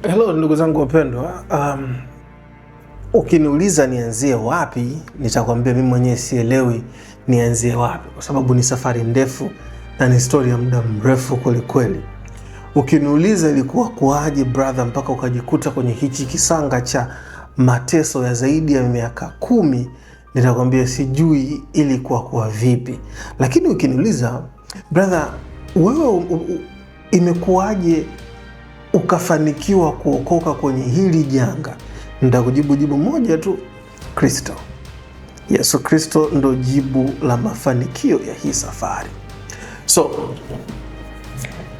Hello ndugu zangu wapendwa. Ukiniuliza nianzie wapi, nitakwambia mimi mwenyewe sielewi nianzie wapi, kwa sababu ni safari ndefu na ni story ya muda mrefu kweli kweli. Ukiniuliza ilikuwa kuaje brother mpaka ukajikuta kwenye hichi kisanga cha mateso ya zaidi ya miaka 10, nitakwambia sijui ilikuwa kwa vipi. Lakini ukiniuliza brother, wewe imekuaje ukafanikiwa kuokoka kwenye hili janga, nitakujibu jibu moja tu: Kristo. Yesu Kristo ndo jibu la mafanikio ya hii safari. So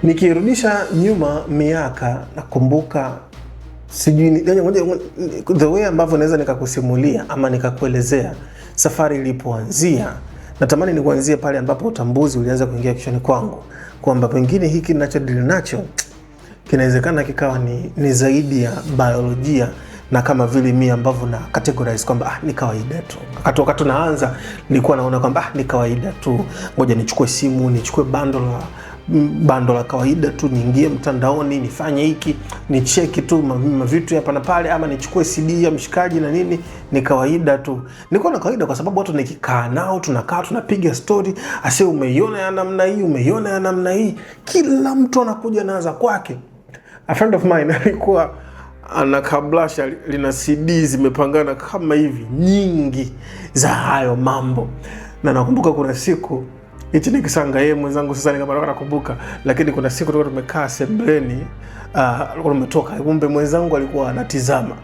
nikirudisha nyuma miaka, nakumbuka sijui the way ambavyo naweza nikakusimulia ama nikakuelezea safari ilipoanzia. Natamani ni kuanzia pale ambapo utambuzi ulianza kuingia kichwani kwangu kwamba pengine hiki ninachodili nacho kinawezekana kikawa ni zaidi ya biolojia, na kama vile mimi ambavyo na categorize kwamba ni kawaida tu. Wakati naanza nilikuwa naona kwamba ni kawaida tu, ngoja nichukue simu, nichukue bando la kawaida tu, niingie mtandaoni, nifanye hiki, nicheki tu mavitu hapa na pale, ama nichukue CD ya mshikaji na nini, ni kawaida tu. Nilikuwa na kawaida kwa sababu watu nikikaa nao, tunakaa tunapiga story, ase umeiona ya namna hii, umeiona ya namna hii, kila mtu anakuja naanza kwake. A friend of mine alikuwa ana kablasha lina CD zimepangana kama hivi nyingi za hayo mambo, na nakumbuka kuna siku hichi nikisanga yeye mwenzangu sasa ni kama nakumbuka, lakini kuna siku tulikuwa tumekaa sembleni, alikuwa umetoka, kumbe mwenzangu alikuwa anatizama,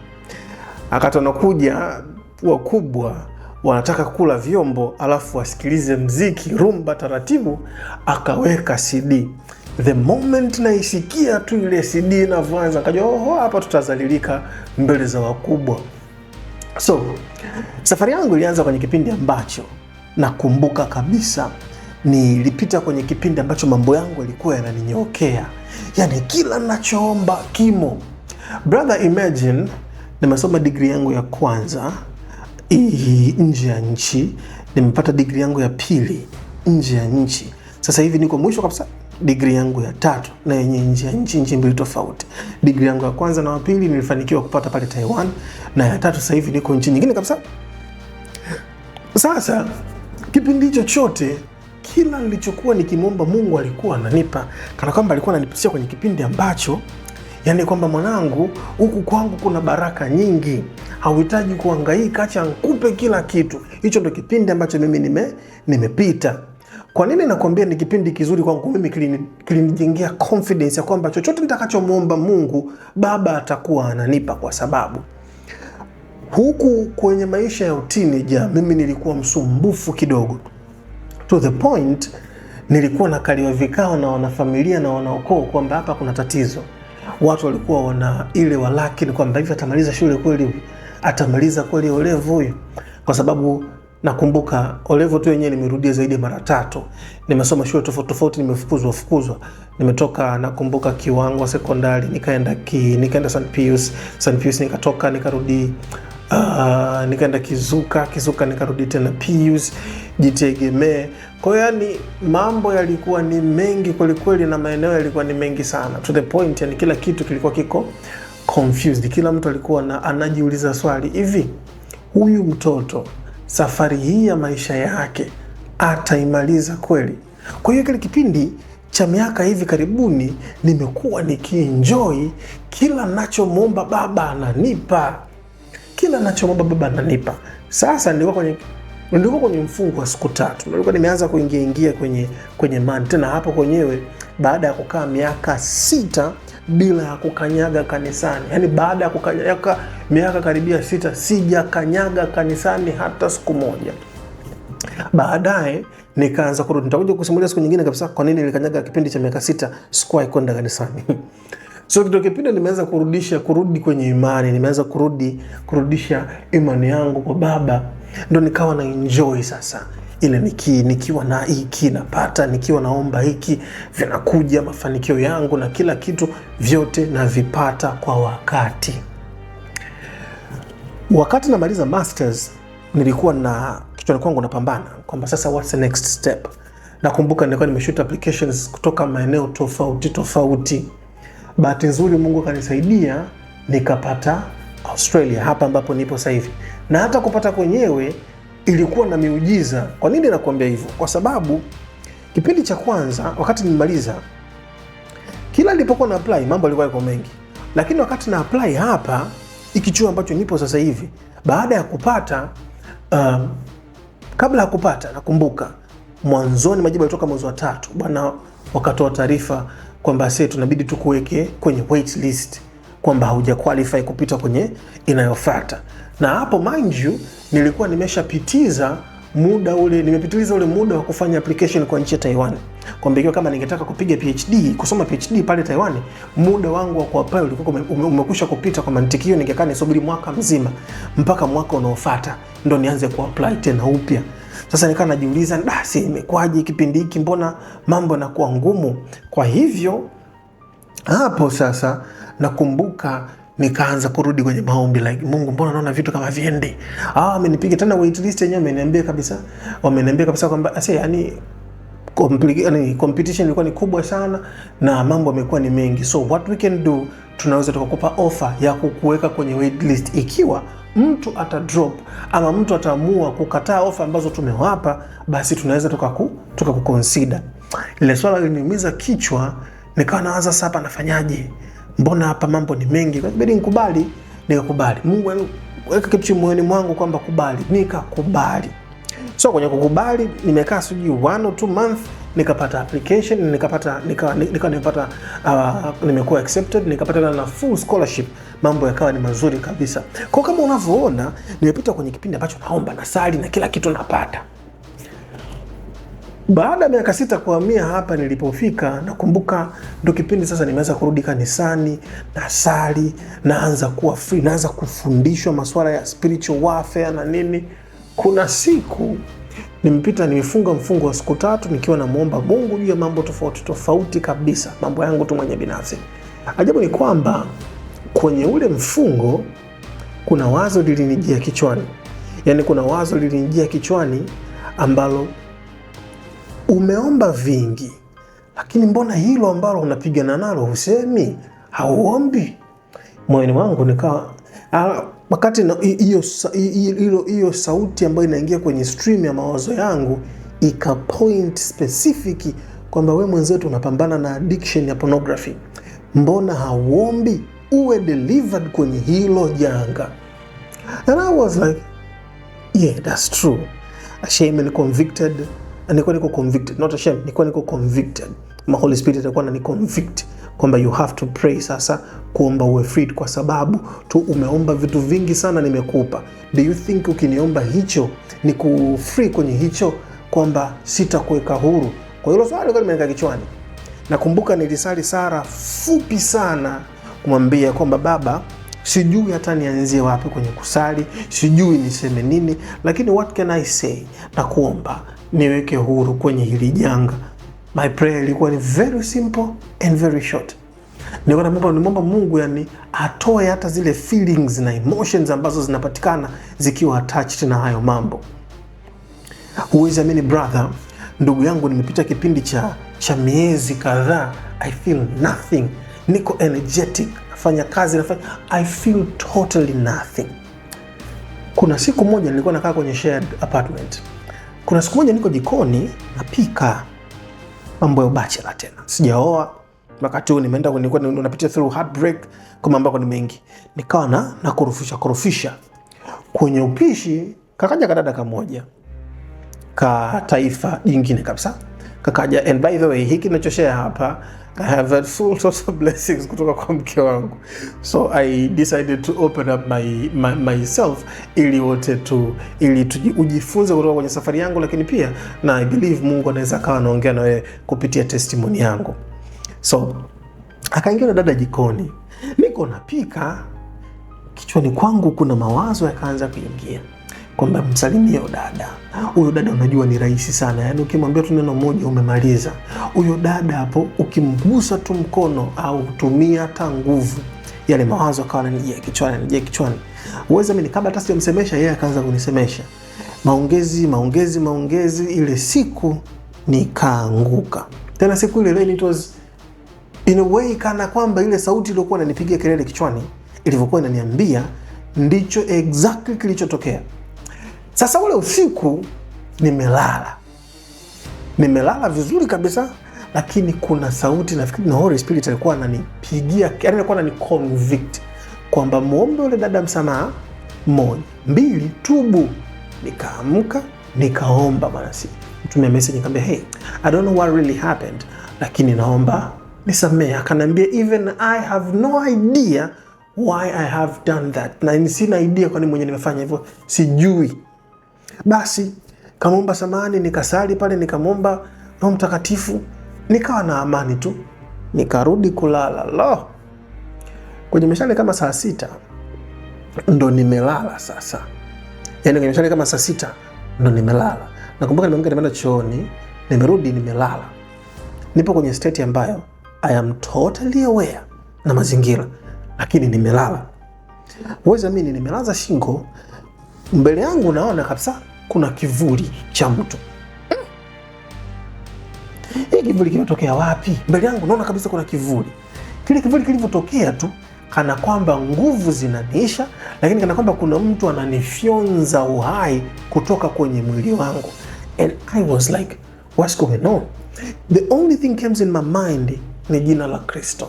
akati anakuja wakubwa wanataka kula vyombo alafu wasikilize mziki rumba taratibu, akaweka CD. The moment naisikia tu ile CD inavyoanza, nikajua hapa tutazalilika mbele za wakubwa. So safari yangu ilianza kwenye kipindi ambacho nakumbuka kabisa nilipita kwenye kipindi ambacho mambo yangu yalikuwa yananinyokea, yani kila ninachoomba kimo. Brother, imagine nimesoma degree yangu ya kwanza nje ya nchi, nimepata degree yangu ya pili nje ya nchi, sasa hivi niko mwisho kabisa degree yangu ya 3 na yenye nje ya nchi mbili tofauti. Degree yangu ya kwanza na ya pili nilifanikiwa kupata pale Taiwan, na ya 3 sasa hivi niko nchi nyingine kabisa. Sasa kipindi hicho chote kila nilichokuwa nikimwomba Mungu alikuwa ananipa, kana kwamba alikuwa ananipitisha kwenye kipindi ambacho yani kwamba mwanangu, huku kwangu kuna baraka nyingi, hauhitaji kuhangaika, acha nikupe kila kitu. Hicho ndio kipindi ambacho mimi nimepita. Kwa nini nakwambia ni kipindi kizuri kwangu mimi? Kilinijengea confidence ya kwamba chochote nitakachomwomba Mungu Baba atakuwa ananipa, kwa sababu huku kwenye maisha ya uteenager mimi nilikuwa msumbufu kidogo, to the point nilikuwa nakaliwa vikao na wanafamilia na wanaokoo kwamba hapa kuna tatizo. Watu walikuwa wana ile walaki ni kwamba hivi atamaliza shule kweli, atamaliza kweli olevo huyu, kwa sababu nakumbuka olevo tu yenyewe nimerudia zaidi ya mara 3. Nimesoma shule tofauti, nimefukuzwa. Nimetoka nakumbuka Kiwango sekondari, nikaenda St. Pius nikatoka, nikarudi nikaenda Kizuka nikarudi tena Pius, Jitegemee. Kwa hiyo yani mambo yalikuwa ni mengi kweli na maeneo yalikuwa ni mengi sana, to the point yani kila kitu kilikuwa kiko confused. Kila mtu alikuwa anajiuliza swali, hivi huyu mtoto safari hii ya maisha yake ataimaliza kweli? Kwa hiyo kile kipindi cha miaka hivi karibuni nimekuwa nikienjoy kila ninachomwomba Baba ananipa. Sasa nilikuwa kwenye mfungo wa siku 3. Nilikuwa nimeanza kuingia kwenye mani tena hapo kwenyewe, baada ya kukaa miaka 6 bila ya kukanyaga kanisani. Yani baada ya kukanyaga miaka karibia 6 sijakanyaga kanisani hata siku moja. Baadaye nikaanza kurudi. Nitakuja kusimulia siku nyingine kabisa kwa nini nilikanyaga kipindi cha miaka 6 sikuwahi kwenda kanisani. So kidogo kipindi nimeanza kurudi kwenye imani, nimeanza kurudisha imani yangu kwa Baba, ndo nikawa na enjoy sasa. Ile nikiwa na hiki napata, nikiwa naomba hiki vinakuja, mafanikio yangu na kila kitu vyote na vipata kwa wakati. Wakati namaliza masters nilikuwa na kichwani kwangu napambana kwamba sasa what's the next step. Nakumbuka nilikuwa nimeshoot applications kutoka maeneo tofauti Bahati nzuri Mungu akanisaidia nikapata Australia, hapa ambapo nipo sasa hivi. Na hata kupata kwenyewe ilikuwa na miujiza. Kwa nini nakuambia hivyo? Kwa sababu kipindi cha kwanza wakati nimaliza, kila nilipokuwa na apply mambo yalikuwa yako mengi. Lakini wakati na apply hapa ikichuo ambacho nipo sasa hivi, baada ya kupata kabla ya kupata nakumbuka mwanzoni majibu yalitoka mwezi wa 3, bwana wakatoa taarifa kwamba sasa tunabidi tukuweke kwenye wait list, kwamba hauja qualify kupita kwenye inayofuata. Na hapo mind you nilikuwa nimeshapitiza muda ule, nimepitiliza ule muda wa kufanya application kwa nchi ya Taiwan. Kwamba ikiwa kama ningetaka kupiga PhD, kusoma PhD pale Taiwan, muda wangu wa kuapply ulikuwa umekwisha kupita. Kwa mantiki hiyo ningekaa nisubiri mwaka mzima mpaka mwaka unaofuata ndo nianze kuapply tena upya. Sasa nikaa najiuliza, basi imekwaje kipindi hiki, mbona mambo yanakuwa ngumu? Kwa hivyo hapo sasa nakumbuka nikaanza kurudi kwenye maombi, like Mungu, mbona naona vitu kama viendi? Amenipiga tena waitlist yenyewe, wameniambia kabisa kwamba yani competition ilikuwa ni kubwa sana na mambo yamekuwa ni mengi. So what we can do, tunaweza tukakupa offer ya kukuweka kwenye waitlist ikiwa mtu ata drop ama mtu ataamua kukataa offer ambazo tumewapa, basi tunaweza tukakuconsider. Ile swala liliniumiza kichwa, nikawa nawaza sasa hapa nafanyaje? Mbona hapa mambo ni mengi? Kwa sababu nikakubali. Mungu weka kitu moyoni mwangu kwamba kubali, nikakubali. So kwenye kukubali nimekaa sijui 1 or 2 months, nikapata application, nimekuwa accepted, nikapata na full scholarship. Mambo yakawa ni mazuri kabisa. Kwa kama unavyoona, nimepita kwenye kipindi ambacho naomba na sali na kila kitu napata. Baada ya miaka 6 kuhamia hapa nilipofika, nakumbuka ndo kipindi sasa nimeanza kurudi kanisani na sali, naanza kuwa free, naanza kufundishwa masuala ya spiritual warfare na nini. Kuna siku nimefunga mfungo wa siku 3 nikiwa namuomba Mungu juu ya mambo tofauti kabisa, mambo yangu tu mwenye binafsi. Ajabu ni kwamba kwenye ule mfungo kuna wazo lilinijia kichwani. Yaani kuna wazo lilinijia kichwani ambalo, umeomba vingi, lakini mbona hilo ambalo unapigana nalo husemi, hauombi? Moyoni mwangu nikawa wakati hiyo sauti ambayo inaingia kwenye stream ya mawazo yangu ika point specific kwamba wewe mwenzetu unapambana na addiction ya pornography, mbona hauombi uwe delivered kwenye hilo janga? And I was like, yeah, that's true. Ashamed and convicted. Niko convicted, not ashamed, niko convicted. My Holy Spirit alikuwa anani convict kwamba you have to pray sasa, kuomba uwe freed, kwa sababu tu umeomba vitu vingi sana nimekupa. Do you think ukiniomba hicho ni ku free kwenye hicho kwamba sitakuweka huru? Kwa hilo swali lilikuwa limekaa kichwani. Nakumbuka nilisali sala fupi sana kumwambia kwamba Baba, sijui hata nianzie wapi kwenye kusali, sijui niseme nini, lakini what can I say? Na kuomba niweke huru kwenye hili janga. My prayer ilikuwa ni very simple and very short. Nilikuwa naomba Mungu yani atoe hata zile feelings na emotions ambazo zinapatikana zikiwa attached na hayo mambo. Huwezi amini brother, ndugu yangu, nimepita kipindi cha miezi kadhaa, I feel nothing. Niko energetic, nafanya kazi, I feel totally nothing. Kuna siku moja nilikuwa nakaa kwenye shared apartment. Kuna siku moja niko jikoni napika, mambo ya bachelor tena. Sijaoa. Wakati huo nimeenda napitia through heartbreak, kwa mambo yako ni mengi. Nikawa na korofisha. Kwenye upishi kakaja kadada kamoja. Ka taifa jingine kabisa. Kakaja, and by the way, hiki ninachoshare hapa, I have had full sorts of blessings kutoka kwa mke wangu. So I decided to open up myself ili ujifunze kutoka kwenye safari yangu, lakini pia na I believe Mungu anaweza kawa anaongea na wewe kupitia testimony yangu. So akaingia dada jikoni, niko napika, kichwani kwangu kuna mawazo yakaanza kuingia kwamba msalimie dada. Huyo dada unajua ni rahisi sana. Yaani ukimwambia tu neno moja umemaliza. Huyo dada hapo ukimgusa tu mkono au kutumia hata nguvu, yale mawazo akawa yananijia kichwani. Uweza mimi kabla hata sijamsemesha yeye akaanza kunisemesha. Maongezi, ile siku nikaanguka. Tena siku ile it was In a way kana kwamba ile sauti iliyokuwa inanipigia kelele kichwani ilivyokuwa inaniambia ndicho exactly kilichotokea. Sasa ule usiku nimelala vizuri kabisa, lakini kuna sauti, nafikiri na Holy Spirit alikuwa ananipigia, yani alikuwa ananiconvict kwamba muombe ule dada msamaha, 1, 2, tubu. Nikaamka, nikaomba bwana, mtumia message nikamwambia, hey, I don't know what really happened, lakini naomba nisamehe. Akaniambia, even I have no idea why I have done that. Na sina idea kwa nini mwenye nimefanya hivyo, sijui. Basi kamomba samahani, nikasali pale, nikamomba Roho Mtakatifu, nikawa na amani tu, nikarudi kulala. Kwenye mishale kama saa 6 ndo nimelala sasa. Yaani kwenye mishale kama saa 6 ndo nimelala. Nakumbuka nimeenda chooni, nimerudi nimelala. Nipo kwenye state ambayo I am totally aware na mazingira, lakini nimelala. Uweza mimi nimelaza shingo, mbele yangu naona kabisa kuna kivuli cha mtu. Hii kivuli kimetokea wapi? Mbele yangu naona kabisa kuna kivuli. Kile kivuli kilivyotokea tu, kana kwamba nguvu zinaniisha, lakini kana kwamba kuna mtu ananifyonza uhai kutoka kwenye mwili wangu. And I was like, what's going on? The only thing comes in my mind ni jina la Kristo.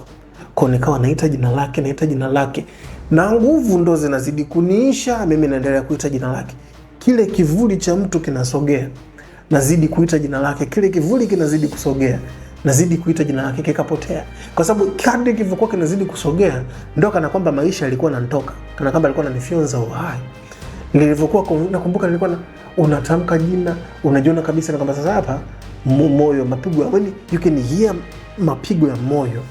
Kwa nikawa naita jina lake. Na nguvu ndo zinazidi kuniisha, mimi naendelea kuita jina lake. Kile kivuli cha mtu kinasogea, nazidi kuita jina lake. Kile kivuli kinazidi kusogea, nazidi kuita jina lake, kikapotea. Kwa sababu kadri kilivyokuwa kinazidi kusogea, ndo kana kwamba maisha yalikuwa yanatoka, kana kwamba alikuwa ananifyonza uhai. Nilivyokuwa nakumbuka nilikuwa unatamka jina, unajiona kabisa na kwamba sasa hapa moyo, mapigo ya mwili, you can hear mapigo ya moyo.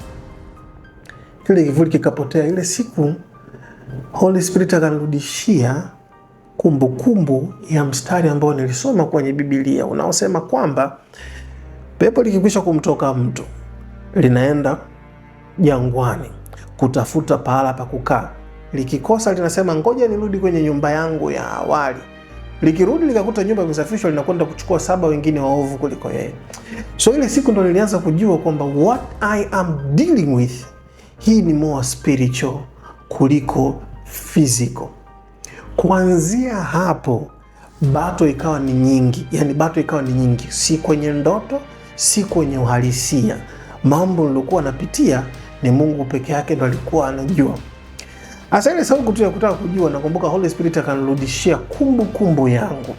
Kile kivuli kikapotea. Ile siku Holy Spirit akanirudishia kumbukumbu ya mstari ambao nilisoma kwenye Biblia unaosema kwamba pepo likikwisha kumtoka mtu linaenda jangwani kutafuta pahala pa kukaa. Likikosa linasema ngoja nirudi kwenye nyumba yangu ya awali. Likirudi likakuta nyumba imesafishwa, linakwenda kuchukua 7 wengine waovu kuliko yeye. So ile siku ndo nilianza kujua kwamba what I am dealing with, hii ni more spiritual kuliko physical. Kuanzia hapo bato ikawa ni nyingi, si kwenye ndoto, si kwenye uhalisia. Mambo nilikuwa napitia ni Mungu peke yake ndo alikuwa anajua. Asa ile sauku tu ya kutaka kujua, nakumbuka Holy Spirit akanirudishia kumbukumbu yangu.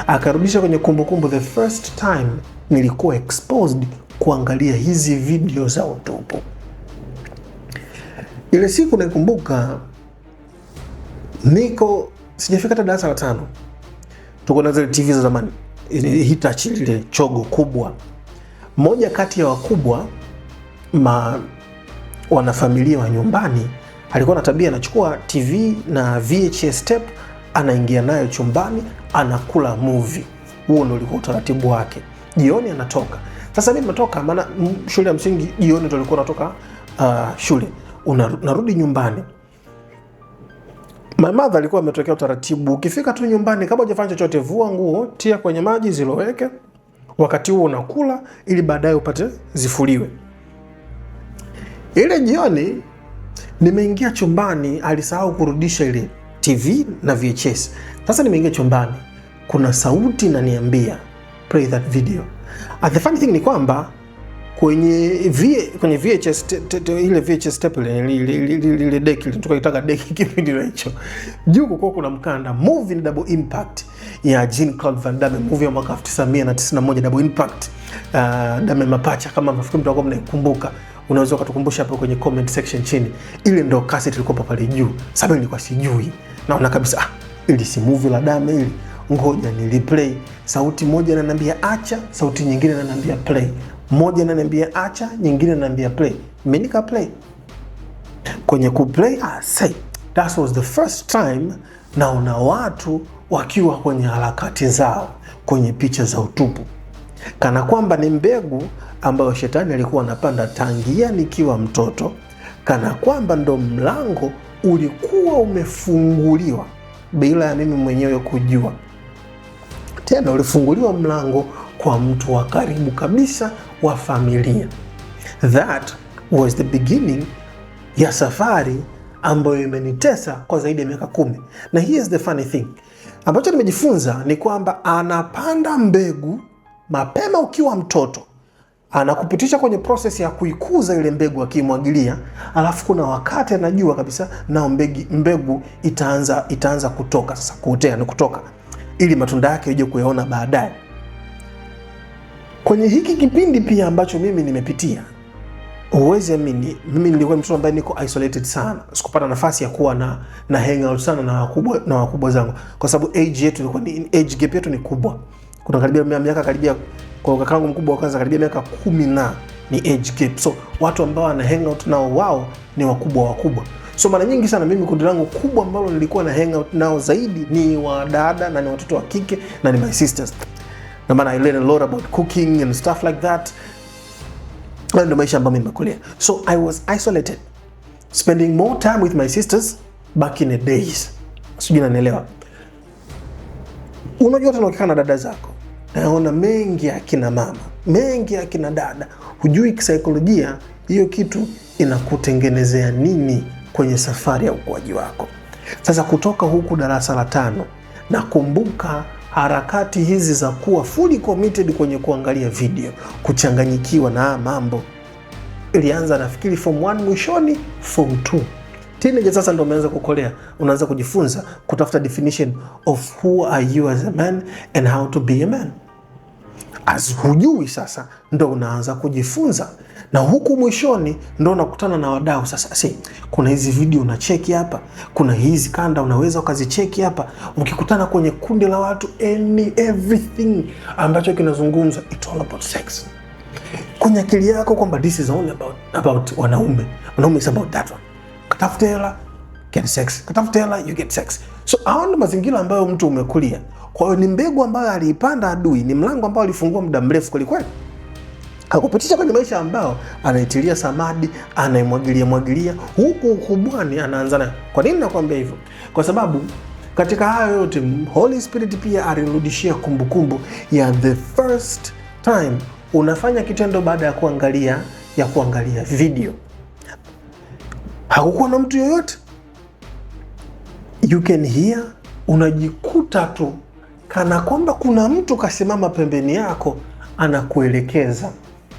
Akarudisha kwenye kumbukumbu the first time nilikuwa exposed kuangalia hizi video za utupu. Ile siku nakumbuka sijafika hata darasa la 5. Tuko na zile TV za zamani, Hitachi, ile chogo kubwa. Moja kati ya wakubwa wanafamilia wa nyumbani alikuwa na tabia, anachukua TV na VHS tape, anaingia nayo chumbani, anakula movie. Huo ndio ulikuwa utaratibu wake. Jioni anatoka. Sasa mimi nimetoka, maana shule ya msingi jioni ndio ulikuwa natoka shule. Unarudi nyumbani. My mother alikuwa ametokea utaratibu, ukifika tu nyumbani kabla hujafanya chochote, vua nguo, tia kwenye maji, ziloweke. Wakati huo unakula ili baadaye upate zifuliwe. Ile jioni nimeingia chumbani, alisahau kurudisha ile TV na VHS. Sasa nimeingia chumbani, kuna sauti inaniambia play that video. And the funny thing ni kwamba kwenye VHS ile VHS tape ile deck ile tukaitaka deck kipindi hicho, juu kuna mkanda movie ni Double Impact ya Jean-Claude Van Damme, movie ya mwaka 1991, Double Impact. Damme mapacha, kama nafikiri mtakuwa mnaikumbuka, unaweza kutukumbusha hapo kwenye comment section chini. Ile ndo cassette ilikuwa pale juu. Sababu nilikuwa sijui, naona kabisa ili si movie la Damme ili, ngoja niliplay. Sauti moja inaniambia acha, sauti nyingine inaniambia play. Moja inaniambia acha, nyingine inaniambia play. Mimi nika play. Kwenye kuplay, that was the first time naona watu wakiwa kwenye harakati zao kwenye picha za utupu, kana kwamba ni mbegu ambayo shetani alikuwa anapanda tangia nikiwa mtoto, kana kwamba ndo mlango ulikuwa umefunguliwa bila ya mimi mwenyewe kujua. Tena ulifunguliwa mlango kwa mtu wa karibu kabisa wa familia. That was the beginning ya safari ambayo imenitesa kwa zaidi ya miaka 10. Na here's the funny thing. Ambacho nimejifunza ni kwamba anapanda mbegu mapema ukiwa mtoto. Anakupitisha kwenye process ya kuikuza ile mbegu akimwagilia, alafu kuna wakati anajua kabisa nao mbegu itaanza kutoka sasa, kuotea na kutoka, ili matunda yake uje kuyaona baadaye. Kwenye hiki kipindi pia ambacho mimi nimepitia, huwezi amini, mimi nilikuwa mtoto ambaye niko isolated sana. Sikupata nafasi ya kuwa na hang out sana na wakubwa zangu, kwa sababu age yetu ilikuwa ni age gap yetu ni kubwa. Kuna karibia miaka karibia, kwa kakangu mkubwa wa kwanza karibia miaka 10 na ni age gap. So watu ambao wana hang out nao wao ni wakubwa. So mara nyingi sana mimi kundi langu kubwa ambalo nilikuwa na hang out nao zaidi ni wadada na ni watoto wa kike na ni my sisters. Na maana I learned a lot about cooking and stuff like that. Ndio maisha ambayo mimi nimekulia. So I was isolated, spending more time with my sisters back in the days. Sijui unanielewa. Unajua tunaokaa na dada zako, naona mengi ya kina mama, mengi ya kina dada. Hujui kisaikolojia hiyo kitu inakutengenezea nini kwenye safari ya ukuaji wako. Sasa kutoka huku darasa la 5, nakumbuka harakati hizi za kuwa fully committed kwenye kuangalia video, kuchanganyikiwa na mambo, ilianza nafikiri form 1 mwishoni, form 2. Teenager sasa ndo umeanza kukolea, unaanza kujifunza kutafuta definition of who are you as a man and how to be a man. As hujui sasa ndo unaanza kujifunza, na huku mwishoni ndo unakutana na wadau sasa. Kuna hizi video unacheki hapa, kuna hizi kanda unaweza ukazicheki hapa. Ukikutana kwenye kundi la watu, everything ambacho kinazungumza it's all about sex. Kwenye akili yako kwamba this is only about wanaume is about that one. Katafuta hela, get sex. Katafuta hela, you get sex. So haona mazingira ambayo mtu umekulia. Kwa hiyo ni mbegu ambayo aliipanda adui, ni mlango ambao alifungua muda mrefu kweli. Hakupitisha kwenye maisha ambao anaitilia samadi, anaimwagilia huku ukubwani anaanza nayo. Kwa nini nakwambia hivyo? Kwa sababu katika hayo yote Holy Spirit pia alirudishia kumbukumbu ya the first time unafanya kitendo baada ya kuangalia video. Hakukuwa na mtu yoyote. You can hear, unajikuta tu kana kwamba kuna mtu kasimama pembeni yako anakuelekeza,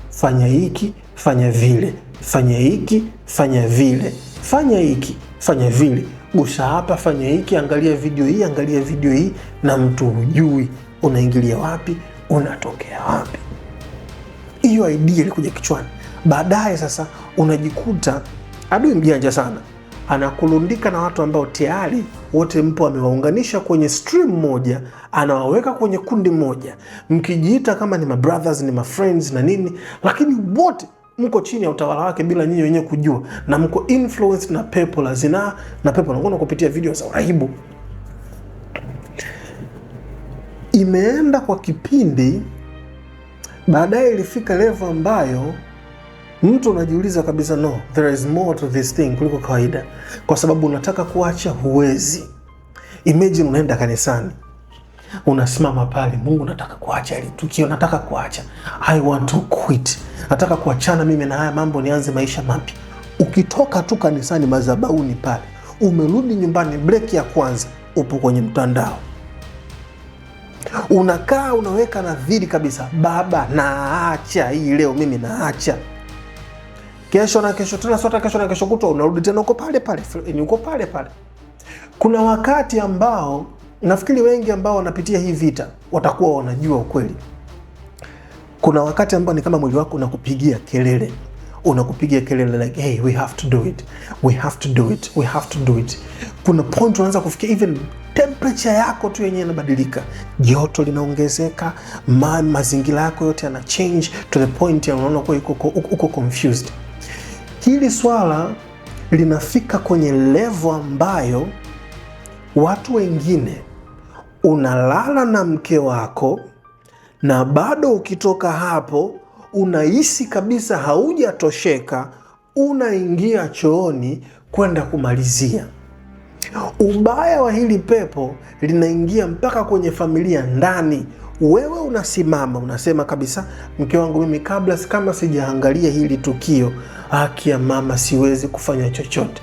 fanya hiki, fanya vile, fanya hiki, fanya vile, fanya hiki, fanya vile, gusa hapa, fanya hiki, angalia video hii, na mtu hujui unaingilia wapi, unatokea wapi. Hiyo idea ilikuja kichwani. Baadaye sasa unajikuta adui mjanja sana, anakulundika na watu ambao tayari wote mpo amewaunganisha kwenye stream moja, anawaweka kwenye kundi moja, mkijiita kama ni my brothers, ni my friends na nini, lakini wote mko chini ya utawala wake bila nyinyi wenyewe kujua, na mko influenced na pepo la zinaa na pepo la ngono kupitia video za urahibu. Imeenda kwa kipindi, baadaye ilifika level ambayo mtu unajiuliza kabisa, no, there is more to this thing kuliko kawaida. Kwa sababu unataka kuacha, huwezi. Imagine unaenda kanisani, unasimama pale, Mungu nataka kuacha hili tukio, nataka kuacha, I want to quit, nataka kuachana mimi na haya mambo, nianze maisha mapya. Ukitoka tu kanisani, madhabahuni pale, umerudi nyumbani, break ya kwanza upo kwenye mtandao. Unakaa unaweka nadhiri kabisa, baba naacha hii leo, mimi naacha. Kesho na kesho tena, sota kesho na kesho kutwa, unarudi tena uko pale pale. Kuna wakati ambao nafikiri wengi ambao wanapitia hii vita watakuwa wanajua ukweli. Kuna wakati ambao ni kama mwili wako unakupigia kelele like, hey, we have to do it. Kuna point unaanza kufikia even temperature yako tu yenyewe inabadilika, joto linaongezeka, mazingira yako yote yana change to the point ya unaona kwa uko confused. Hili swala linafika kwenye level ambayo watu wengine unalala na mke wako na bado ukitoka hapo unahisi kabisa haujatosheka, unaingia chooni kwenda kumalizia. Ubaya wa hili pepo linaingia mpaka kwenye familia ndani. Wewe unasimama unasema kabisa, mke wangu mimi kama sijaangalia hili tukio haki ya mama, siwezi kufanya chochote.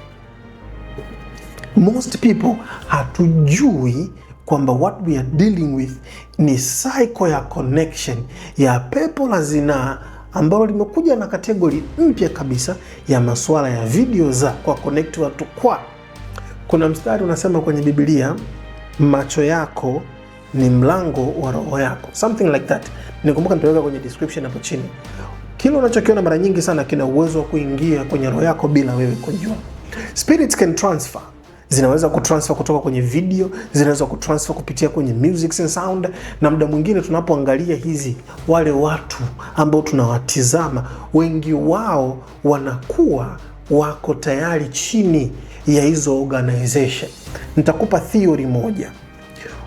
Most people hatujui kwamba what we are dealing with ni cycle ya connection ya pepo la zinaa, ambalo limekuja na kategori mpya kabisa ya masuala ya video za kwa connect watu kwa. Kuna mstari unasema kwenye Biblia, macho yako ni mlango wa roho yako, something like that. Nikumbuka nitaweka kwenye description hapo chini. Kile unachokiona mara nyingi sana kina uwezo wa kuingia kwenye roho yako bila wewe kujua. Spirits can transfer. Zinaweza kutransfer kutoka kwenye video, zinaweza kutransfer kupitia kwenye music and sound, na muda mwingine tunapoangalia hizi, wale watu ambao tunawatizama, wengi wao wanakuwa wako tayari chini ya hizo organization. Nitakupa theory moja.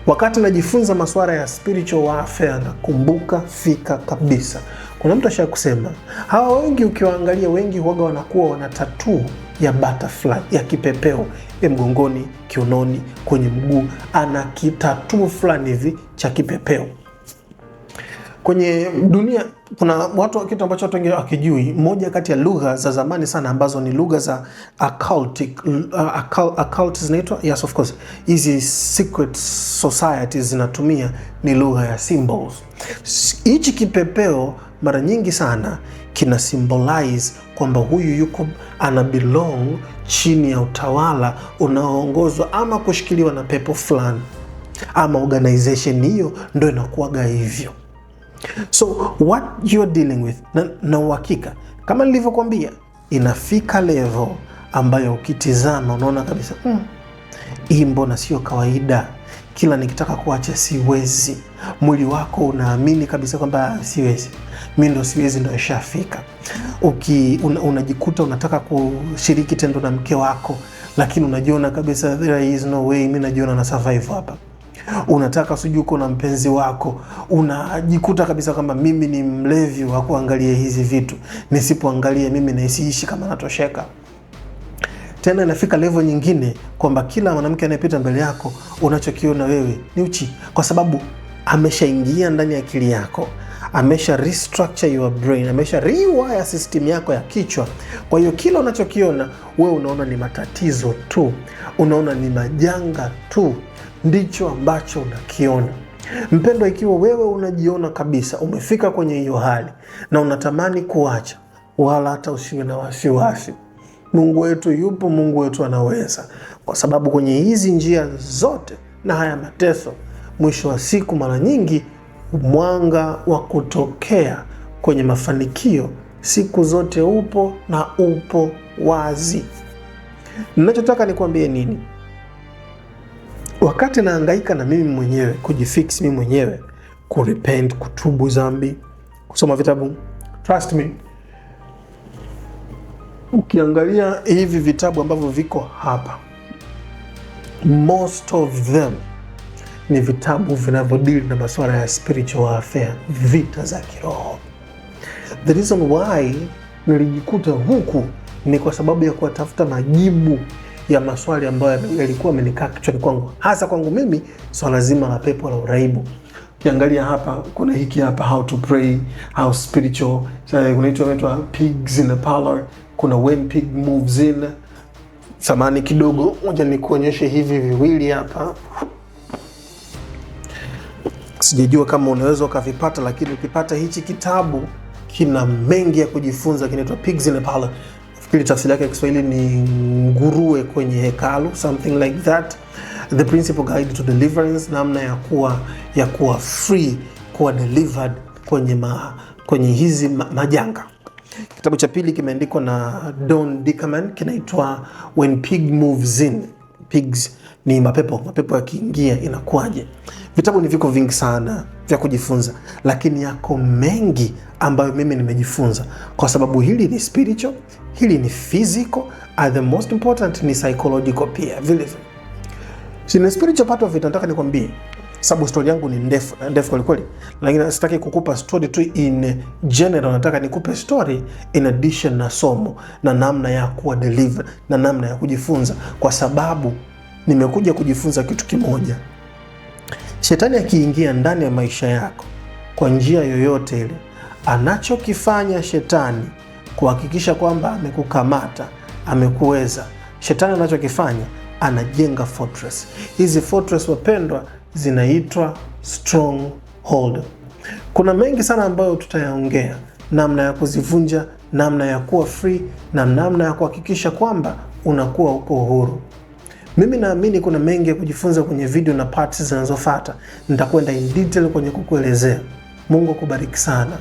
Wakati najifunza masuala ya spiritual warfare, na kumbuka fika kabisa, kuna mtu asha kusema hawa wengi ukiwaangalia, wengi huaga wanakuwa wana tattoo ya butterfly, ya kipepeo mgongoni, kiunoni, kwenye mguu, ana kitatu fulani hivi cha kipepeo. Kwenye dunia kuna watu, kitu ambacho watu wengi wakijui, moja kati ya lugha za zamani sana ambazo ni lugha za occult zinaitwa, yes of course, hizi secret societies zinatumia, ni lugha ya symbols. Hichi kipepeo mara nyingi sana kina symbolize kwamba huyu yuko ana belong chini ya utawala unaoongozwa ama kushikiliwa na pepo fulani ama organization, hiyo ndio inakuwaga hivyo. So what you're dealing with, na uhakika kama nilivyokuambia, inafika level ambayo ukitizama unaona kabisa hii mbona sio kawaida, kila nikitaka kuacha siwezi. Mwili wako unaamini kabisa kwamba siwezi, mimi ndo siwezi, ndo ishafika. Unajikuta unataka kushiriki tendo na mke wako, lakini unajiona kabisa there is no way, mimi najiona na survive hapa. Unataka sujuko na mpenzi wako, unajikuta kabisa kwamba mimi ni mlevi wa kuangalia hizi vitu, nisipoangalia mimi naisiishi kama natosheka. Tena inafika level nyingine kwamba kila mwanamke anayepita mbele yako unachokiona wewe ni uchi, kwa sababu ameshaingia ndani ya akili yako, amesha restructure your brain, amesha rewire system yako ya kichwa. Kwa hiyo kila unachokiona wewe unaona ni matatizo tu, unaona ni majanga tu, ndicho ambacho unakiona. Mpendwa, ikiwa wewe unajiona kabisa umefika kwenye hiyo hali na unatamani kuacha, wala hata usiwe na wasiwasi. Mungu wetu yupo, Mungu wetu anaweza, kwa sababu kwenye hizi njia zote na haya mateso, mwisho wa siku mara nyingi mwanga wa kutokea kwenye mafanikio siku zote upo na upo wazi. Ninachotaka nikwambie nini? Wakati nahangaika na mimi mwenyewe, kujifix mimi mwenyewe, kurepent, kutubu dhambi, kusoma vitabu, trust me, ukiangalia hivi vitabu ambavyo viko hapa, most of them ni vitabu vinavyodili na masuala ya spiritual warfare, vita za kiroho. The reason why nilijikuta huku ni kwa sababu ya kuwatafuta majibu ya maswali ambayo yalikuwa yamenikaa kichwani kwangu, hasa kwangu mimi, swala zima la pepo la uraibu. Ukiangalia hapa kuna hiki hapa, how to pray, how spiritual, unaitwa pigs in the parlor, kuna when pig moves in. Samani kidogo, moja nikuonyeshe hivi viwili hapa. Sijajua kama unaweza ukavipata, lakini ukipata hichi kitabu kina mengi ya kujifunza, kinaitwa Pigs in the Parlor. Fikiri tafsiri yake ya Kiswahili ni nguruwe kwenye hekalu, something like that. The Principal Guide to Deliverance, namna ya kuwa free, kuwa delivered kwenye hizi majanga. Kitabu cha pili kimeandikwa na Don Dickerman, kinaitwa When Pig Moves In. Pigs ni mapepo yakiingia inakuwaje. Vitabu ni viko vingi sana vya kujifunza, lakini yako mengi ambayo mimi nimejifunza, kwa sababu hili ni spiritual, hili ni physical, and the most important ni psychological pia vile vile. Sina spiritual part of it, nataka nikwambie, sababu story yangu ni ndefu kweli kweli, lakini sitaki kukupa story tu in general, nataka nikupe story in addition na somo na namna ya kuwa deliver na namna ya kujifunza, kwa sababu nimekuja kujifunza kitu kimoja. Shetani akiingia ndani ya maisha yako kwa njia yoyote ile, anachokifanya shetani kuhakikisha kwamba amekukamata, amekuweza. Shetani anachokifanya, anajenga fortress. Hizi fortress wapendwa, zinaitwa stronghold. Kuna mengi sana ambayo tutayaongea, namna ya kuzivunja, namna ya kuwa free, na namna ya kuhakikisha kwamba unakuwa uko huru. Mimi naamini kuna mengi ya kujifunza kwenye video na parts zinazofuata. Nitakwenda in detail kwenye kukuelezea. Mungu akubariki sana.